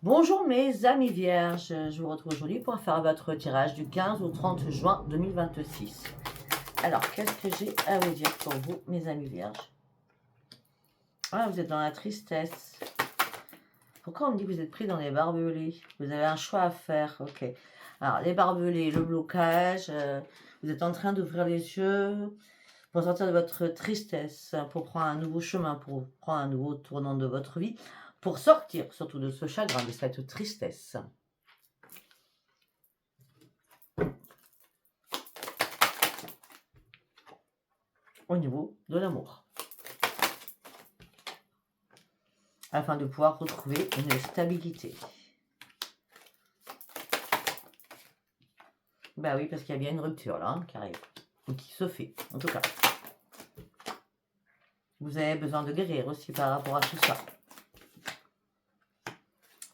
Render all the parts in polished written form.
Bonjour mes amis vierges, je vous retrouve aujourd'hui pour faire votre tirage du 15 au 30 juin 2026. Alors, qu'est-ce que j'ai à vous dire pour vous, mes amis vierges? Ah, vous êtes dans la tristesse. Pourquoi on me dit que vous êtes pris dans les barbelés? Vous avez un choix à faire, ok. Alors, les barbelés, le blocage, vous êtes en train d'ouvrir les yeux pour sortir de votre tristesse, pour prendre un nouveau chemin, pour prendre un nouveau tournant de votre vie, pour sortir surtout de ce chagrin, de cette tristesse. Au niveau de l'amour, afin de pouvoir retrouver une stabilité. Bah oui, parce qu'il y a bien une rupture là qui arrive, ou qui se fait, en tout cas. Vous avez besoin de guérir aussi par rapport à tout ça.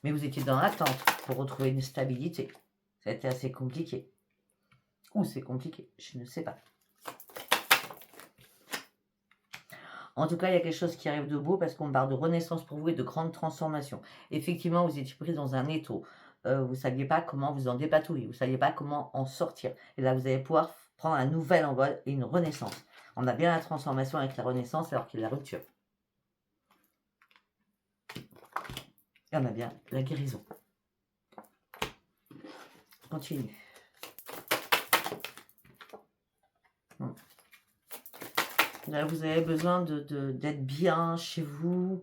Mais vous étiez dans l'attente pour retrouver une stabilité. Ça a été assez compliqué. Ou c'est compliqué, je ne sais pas. En tout cas, il y a quelque chose qui arrive de beau parce qu'on parle de renaissance pour vous et de grande transformation. Effectivement, vous étiez pris dans un étau. Vous ne saviez pas comment vous en dépatouiller. Vous ne saviez pas comment en sortir. Et là, vous allez pouvoir prendre un nouvel envol et une renaissance. On a bien la transformation avec la renaissance alors qu'il y a la rupture. Et on a bien la guérison. Continue. Là, vous avez besoin d'être bien chez vous,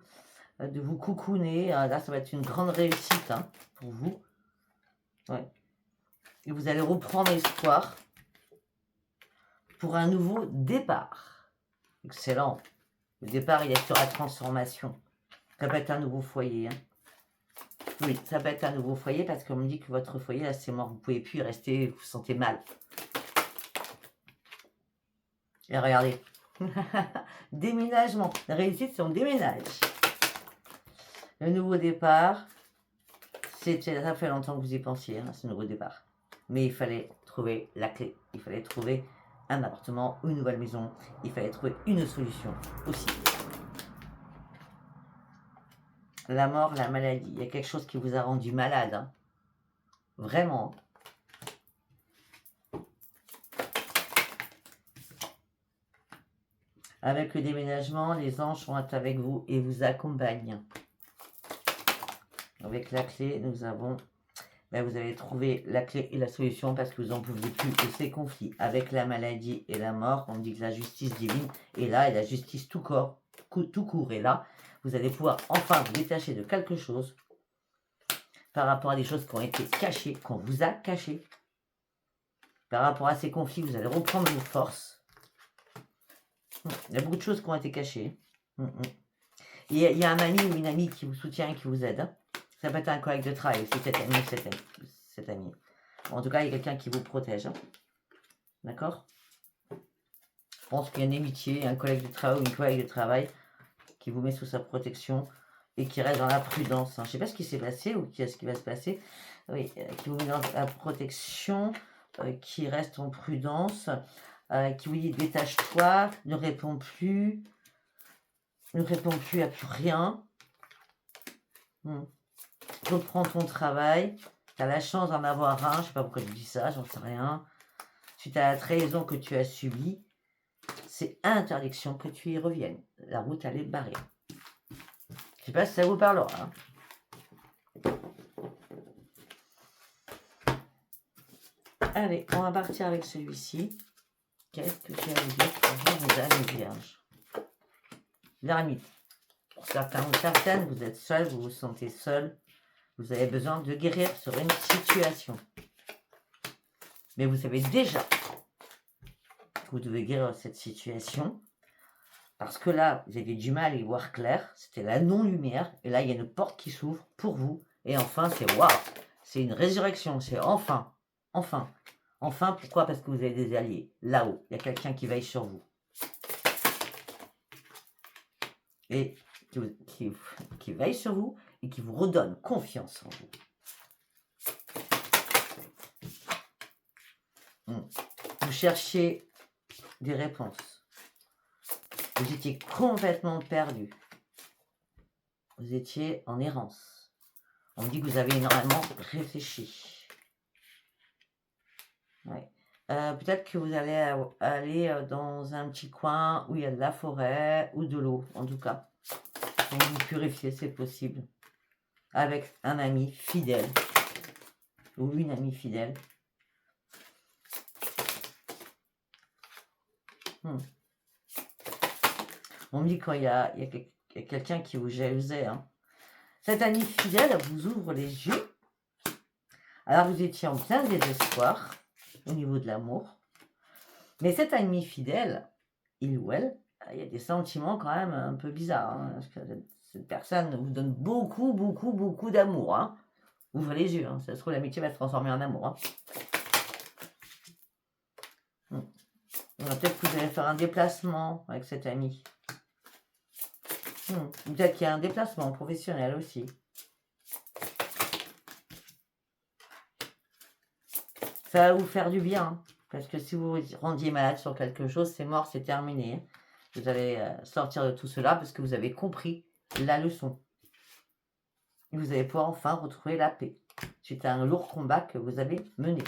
de vous coucouner. Là, ça va être une grande réussite pour vous. Ouais. Et vous allez reprendre espoir pour un nouveau départ. Excellent. Le départ, il est sur la transformation. Ça peut être un nouveau foyer. Oui, ça peut être un nouveau foyer parce qu'on me dit que votre foyer, là, c'est mort. Vous ne pouvez plus y rester, vous vous sentez mal. Et regardez. Déménagement. La réussite, c'est on déménage. Le nouveau départ, ça fait longtemps que vous y pensiez, ce nouveau départ. Mais il fallait trouver la clé. Il fallait trouver un appartement ou une nouvelle maison. Il fallait trouver une solution aussi. La mort, la maladie. Il y a quelque chose qui vous a rendu malade. Vraiment. Avec le déménagement, les anges vont être avec vous et vous accompagnent. Avec la clé, nous avons... vous avez trouvé la clé et la solution parce que vous n'en pouviez plus de ces conflits. Avec la maladie et la mort, on dit que la justice divine est là et la justice tout court est là. Vous allez pouvoir enfin vous détacher de quelque chose par rapport à des choses qui ont été cachées, qu'on vous a cachées. Par rapport à ces conflits, vous allez reprendre vos forces. Il y a beaucoup de choses qui ont été cachées. Il y a un ami ou une amie qui vous soutient et qui vous aide. Ça peut être un collègue de travail aussi, cet ami. En tout cas, il y a quelqu'un qui vous protège. D'accord? Je pense qu'il y a une amitié, un collègue de travail ou une collègue de travail qui vous met sous sa protection et qui reste dans la prudence. Je ne sais pas ce qui s'est passé ou ce qui va se passer. Oui, qui vous met dans la protection, qui reste en prudence, qui vous dit détache-toi, ne réponds plus à plus rien. Reprends ton travail. Tu as la chance d'en avoir un. Je ne sais pas pourquoi je dis ça, j'en sais rien. Suite à la trahison que tu as subie, c'est interdiction que tu y reviennes. La route, elle est barrée. Je ne sais pas si ça vous parlera. Allez, on va partir avec celui-ci. Qu'est-ce que tu as à vous dire pour vous, mes amis vierges? L'ermite. Pour certains ou certaines, vous êtes seul, vous vous sentez seul. Vous avez besoin de guérir sur une situation. Mais vous savez déjà que vous devez guérir cette situation. Parce que là, vous avez du mal à y voir clair. C'était la non-lumière. Et là, il y a une porte qui s'ouvre pour vous. Et enfin, c'est waouh. C'est une résurrection. C'est enfin. Enfin. Enfin, pourquoi? Parce que vous avez des alliés. Là-haut, il y a quelqu'un qui veille sur vous. Et qui veille sur vous et qui vous redonne confiance en vous. Vous cherchiez des réponses. Vous étiez complètement perdu. Vous étiez en errance. On me dit que vous avez énormément réfléchi. Ouais. Peut-être que vous allez aller dans un petit coin où il y a de la forêt ou de l'eau, en tout cas. Pour vous purifier, c'est possible. Avec un ami fidèle. Ou une amie fidèle. On me dit quand il y a quelqu'un qui vous jaloussait. Hein. Cette amie fidèle vous ouvre les yeux. Alors vous étiez en plein désespoir au niveau de l'amour. Mais cet ami fidèle, il ou elle, il y a des sentiments quand même un peu bizarres. Hein, parce que cette personne vous donne beaucoup, beaucoup, beaucoup d'amour. Hein. Ouvrez les yeux, hein, ça se trouve l'amitié va se transformer en amour. Hein. Peut-être que vous allez faire un déplacement avec cet ami. Peut-être qu'il y a un déplacement professionnel aussi. Ça va vous faire du bien. Hein, parce que si vous vous rendiez malade sur quelque chose, c'est mort, c'est terminé. Vous allez sortir de tout cela parce que vous avez compris la leçon. Et vous allez pouvoir enfin retrouver la paix. Suite à un lourd combat que vous avez mené.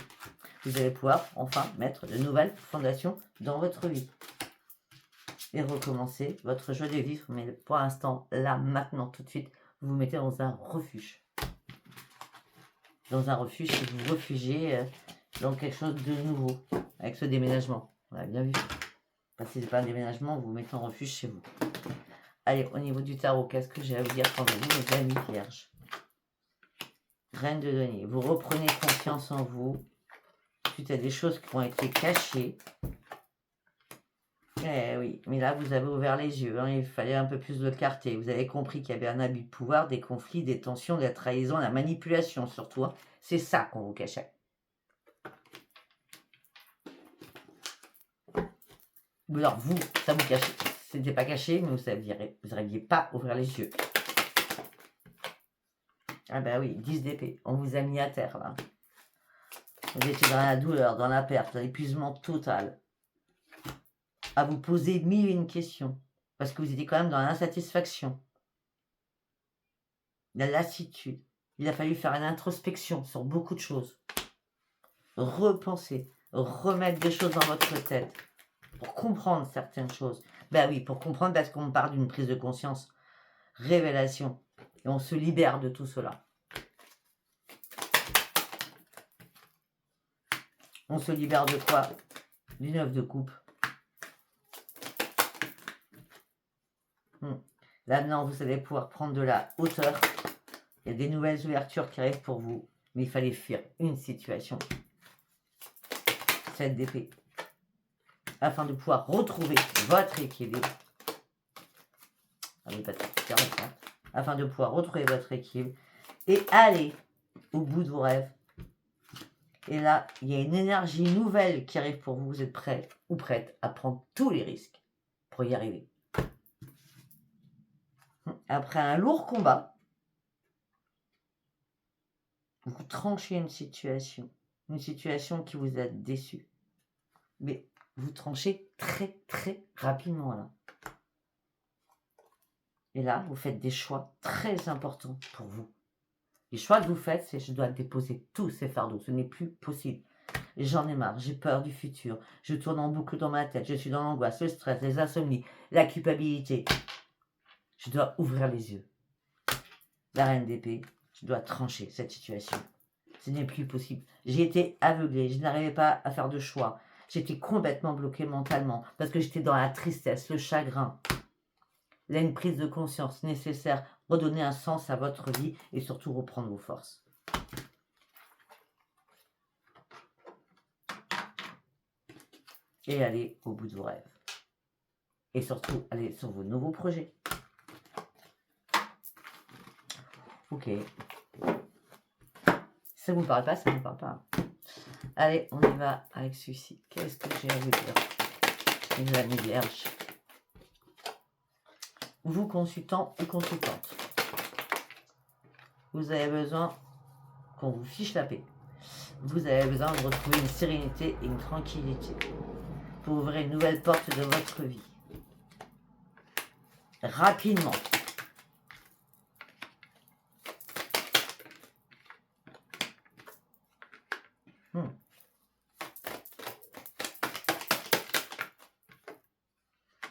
Vous allez pouvoir enfin mettre de nouvelles fondations dans votre vie. Et recommencer votre joie de vivre. Mais pour l'instant, là, maintenant, tout de suite, vous vous mettez dans un refuge. Dans un refuge, et vous réfugiez dans quelque chose de nouveau. Avec ce déménagement. On a bien vu. Parce que si ce n'est pas un déménagement, vous vous mettez en refuge chez vous. Allez, au niveau du tarot, qu'est-ce que j'ai à vous dire pour vous, mes amis vierges? Reine de denier. Vous reprenez confiance en vous. Suite à des choses qui ont été cachées. Eh oui, mais là, vous avez ouvert les yeux. Hein, il fallait un peu plus de clarté. Vous avez compris qu'il y avait un abus de pouvoir, des conflits, des tensions, de la trahison, de la manipulation surtout. Hein. C'est ça qu'on vous cachait. Ou alors, vous, ça vous cachait. C'était pas caché, mais vous n'arriviez pas à ouvrir les yeux. Ah ben oui, 10 d'épée. On vous a mis à terre, là. Vous étiez dans la douleur, dans la perte, dans l'épuisement total. À vous poser 1001 questions. Parce que vous étiez quand même dans l'insatisfaction. La lassitude. Il a fallu faire une introspection sur beaucoup de choses. Repenser. Remettre des choses dans votre tête. Pour comprendre certaines choses. Ben oui, pour comprendre parce qu'on parle d'une prise de conscience. Révélation. Et on se libère de tout cela. On se libère de quoi? Du 9 de coupe. Là, maintenant, vous allez pouvoir prendre de la hauteur. Il y a des nouvelles ouvertures qui arrivent pour vous. Mais il fallait fuir une situation. 7 d'épée. Afin de pouvoir retrouver votre équilibre. Afin de pouvoir retrouver votre équilibre. Et aller au bout de vos rêves. Et là, il y a une énergie nouvelle qui arrive pour vous. Vous êtes prêt ou prête à prendre tous les risques pour y arriver. Après un lourd combat, vous tranchez une situation qui vous a déçu. Mais vous tranchez très très rapidement là. Et là, vous faites des choix très importants pour vous. Les choix que vous faites, c'est je dois déposer tous ces fardeaux. Ce n'est plus possible. J'en ai marre, j'ai peur du futur. Je tourne en boucle dans ma tête. Je suis dans l'angoisse, le stress, les insomnies, la culpabilité. Je dois ouvrir les yeux. La reine d'épée, je dois trancher cette situation. Ce n'est plus possible. J'ai été aveuglée, je n'arrivais pas à faire de choix. J'étais complètement bloquée mentalement parce que j'étais dans la tristesse, le chagrin. Il y a une prise de conscience nécessaire, redonner un sens à votre vie et surtout reprendre vos forces. Et aller au bout de vos rêves. Et surtout, aller sur vos nouveaux projets. Ok. Ça vous parle pas, ça ne vous parle pas. Allez, on y va avec celui-ci. Qu'est-ce que j'ai à vous dire, mes amis vierges? Vous, consultant ou consultante, vous avez besoin qu'on vous fiche la paix. Vous avez besoin de retrouver une sérénité et une tranquillité pour ouvrir une nouvelle porte de votre vie. Rapidement.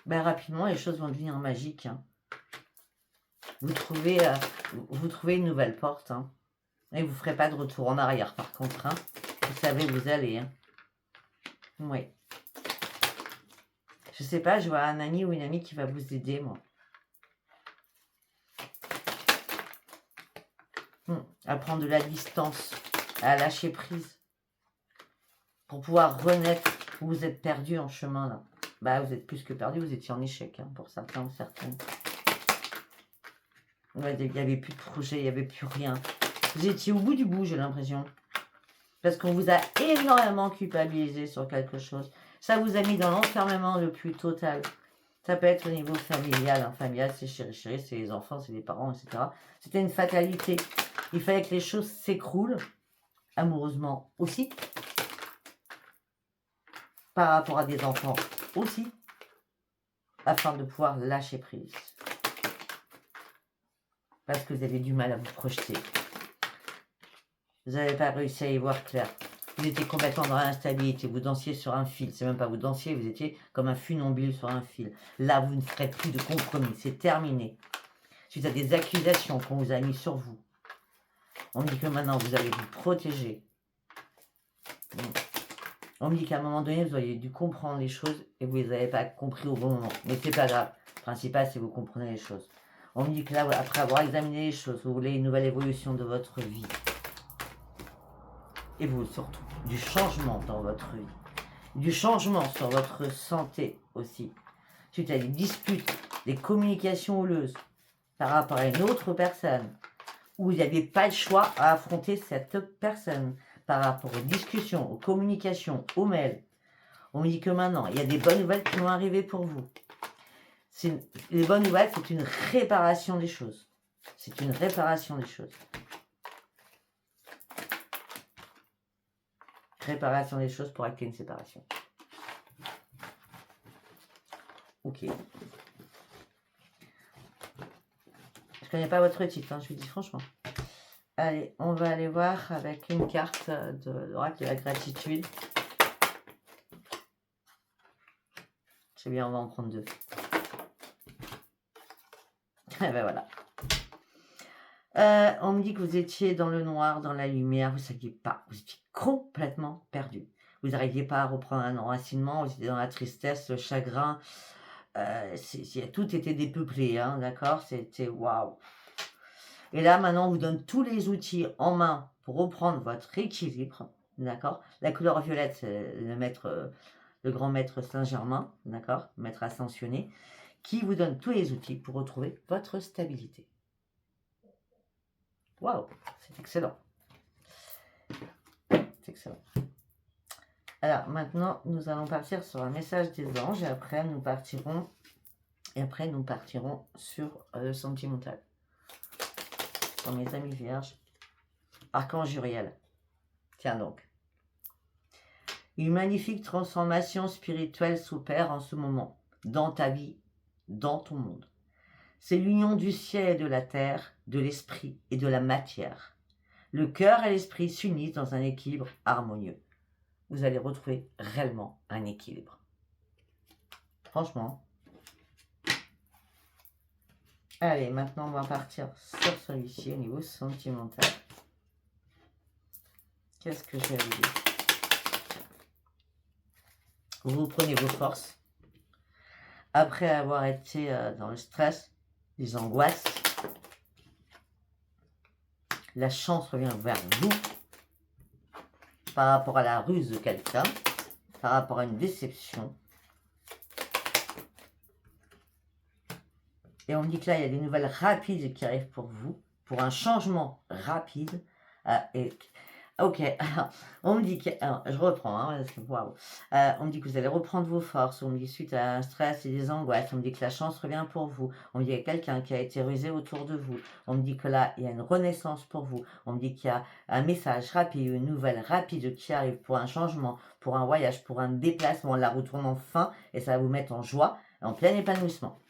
Ben, rapidement, les choses vont devenir magiques. Hein. Vous trouvez une nouvelle porte. Hein. Et vous ne ferez pas de retour en arrière, par contre. Hein. Vous savez où vous allez. Hein. Oui. Je sais pas, je vois un ami ou une amie qui va vous aider, moi. À prendre de la distance, à lâcher prise. Pour pouvoir renaître. Vous êtes perdu en chemin, là. Bah, vous êtes plus que perdu, vous étiez en échec, hein, pour certains ou certaines. Ouais, il n'y avait plus de projet, il n'y avait plus rien. Vous étiez au bout du bout, j'ai l'impression. Parce qu'on vous a énormément culpabilisé sur quelque chose. Ça vous a mis dans l'enfermement le plus total. Ça peut être au niveau familial. Hein. Familial, c'est chéri, c'est les enfants, c'est les parents, etc. C'était une fatalité. Il fallait que les choses s'écroulent, amoureusement aussi, par rapport à des enfants aussi, afin de pouvoir lâcher prise. Parce que vous avez du mal à vous projeter. Vous n'avez pas réussi à y voir clair. Vous étiez complètement dans l'instabilité. Vous dansiez sur un fil. C'est même pas vous dansiez, vous étiez comme un funambule sur un fil. Là, vous ne ferez plus de compromis. C'est terminé. Suite à des accusations qu'on vous a mises sur vous. On me dit que maintenant, vous allez vous protéger. On me dit qu'à un moment donné, vous auriez dû comprendre les choses et vous ne les avez pas compris au bon moment. Mais c'est pas grave. Le principal, c'est que vous comprenez les choses. On me dit que là, après avoir examiné les choses, vous voulez une nouvelle évolution de votre vie. Et vous, surtout, du changement dans votre vie. Du changement sur votre santé aussi. Suite à des disputes, des communications houleuses par rapport à une autre personne, où il n'y avait pas le choix à affronter cette personne par rapport aux discussions, aux communications, aux mails. On me dit que maintenant, il y a des bonnes nouvelles qui vont arriver pour vous. Les bonnes nouvelles, c'est une réparation des choses. C'est une réparation des choses. Réparation des choses pour acter une séparation. Ok. Je connais pas votre titre, hein, je vous dis franchement. Allez, on va aller voir avec une carte de l'oracle de la gratitude. C'est bien, on va en prendre deux. Et ben voilà. On me dit que vous étiez dans le noir, dans la lumière, vous ne saviez pas, vous étiez complètement perdu. Vous n'arriviez pas à reprendre un enracinement, vous étiez dans la tristesse, le chagrin, tout était dépeuplé, hein, d'accord? C'était waouh. Et là, maintenant, on vous donne tous les outils en main pour reprendre votre équilibre, d'accord? La couleur violette, c'est le grand maître Saint-Germain, d'accord? Maître ascensionné, qui vous donne tous les outils pour retrouver votre stabilité. Waouh, c'est excellent. C'est excellent. Alors, maintenant, nous allons partir sur un message des anges et après, nous partirons sur le sentimental. Pour mes amis vierges. Archange Uriel. Tiens donc. Une magnifique transformation spirituelle s'opère en ce moment, dans ta vie, dans ton monde. C'est l'union du ciel et de la terre, de l'esprit et de la matière. Le cœur et l'esprit s'unissent dans un équilibre harmonieux. Vous allez retrouver réellement un équilibre. Franchement. Allez, maintenant on va partir sur celui-ci au niveau sentimental. Qu'est-ce que j'ai à vous dire? Vous prenez vos forces. Après avoir été dans le stress, les angoisses, la chance revient vers vous par rapport à la ruse de quelqu'un, par rapport à une déception. Et on me dit que là, il y a des nouvelles rapides qui arrivent pour vous, pour un changement rapide. Ok, alors, on me dit que... Alors, je reprends, hein, parce que, waouh. On me dit que vous allez reprendre vos forces. On me dit suite à un stress et des angoisses. On me dit que la chance revient pour vous. On me dit qu'il y a quelqu'un qui a été rusé autour de vous. On me dit que là, il y a une renaissance pour vous. On me dit qu'il y a un message rapide, une nouvelle rapide qui arrive pour un changement, pour un voyage, pour un déplacement. La route tourne enfin et ça va vous mettre en joie, en plein épanouissement.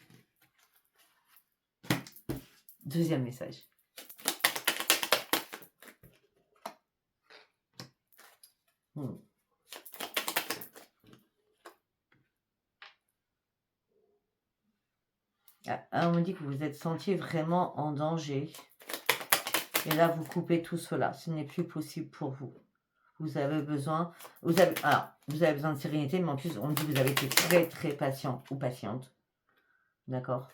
Deuxième message. On me dit que vous vous êtes senti vraiment en danger. Et là, vous coupez tout cela. Ce n'est plus possible pour vous. Vous avez besoin... vous avez besoin de sérénité, mais en plus, on me dit que vous avez été très, très patient ou patiente. D'accord?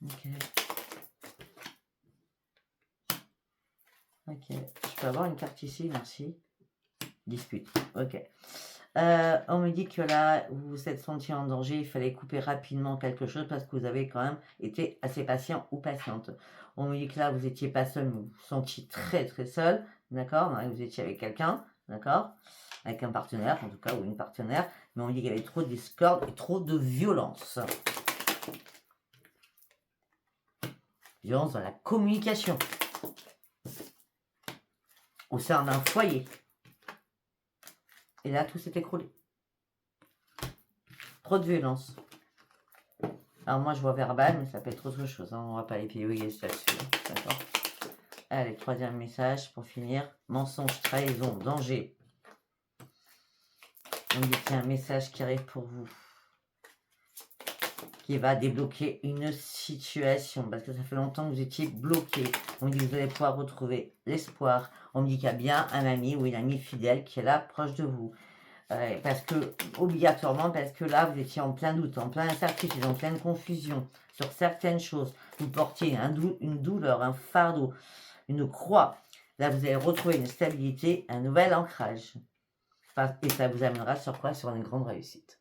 Ok. Ok. Je peux avoir une carte ici, merci. Dispute. Ok. On me dit que là, vous vous êtes senti en danger, il fallait couper rapidement quelque chose parce que vous avez quand même été assez patient ou patiente. On me dit que là, vous n'étiez pas seul, mais vous vous sentiez très très seul, d'accord? Vous étiez avec quelqu'un, d'accord? Avec un partenaire, en tout cas, ou une partenaire, mais on me dit qu'il y avait trop de discorde et trop de violence. Violence dans la communication. Au sein d'un foyer. Et là, tout s'est écroulé. Trop de violence. Alors moi, je vois verbal, mais ça peut être autre chose. Hein. On va pas les payer là-dessus. D'accord. Allez, troisième message pour finir. Mensonge, trahison, danger. On dit qu'il y a un message qui arrive pour vous. Qui va débloquer une situation. Parce que ça fait longtemps que vous étiez bloqué. On dit que vous allez pouvoir retrouver l'espoir. On me dit qu'il y a bien un ami ou une amie fidèle qui est là, proche de vous. Parce que, obligatoirement, parce que là, vous étiez en plein doute, en plein incertitude, en pleine confusion sur certaines choses. Vous portiez une douleur, un fardeau, une croix. Là, vous allez retrouver une stabilité, un nouvel ancrage. Et ça vous amènera sur quoi? Sur une grande réussite.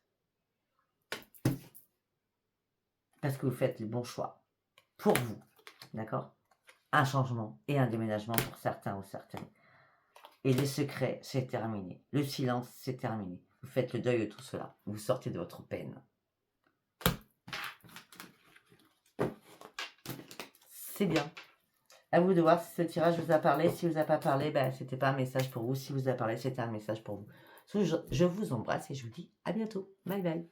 Parce que vous faites les bons choix. Pour vous. D'accord? Un changement et un déménagement pour certains ou certaines. Et les secrets, c'est terminé. Le silence, c'est terminé. Vous faites le deuil de tout cela. Vous sortez de votre peine. C'est bien. À vous de voir si ce tirage vous a parlé. Si vous a pas parlé, ben, c'était pas un message pour vous. Si vous a parlé, c'était un message pour vous. Je vous embrasse et je vous dis à bientôt. Bye bye.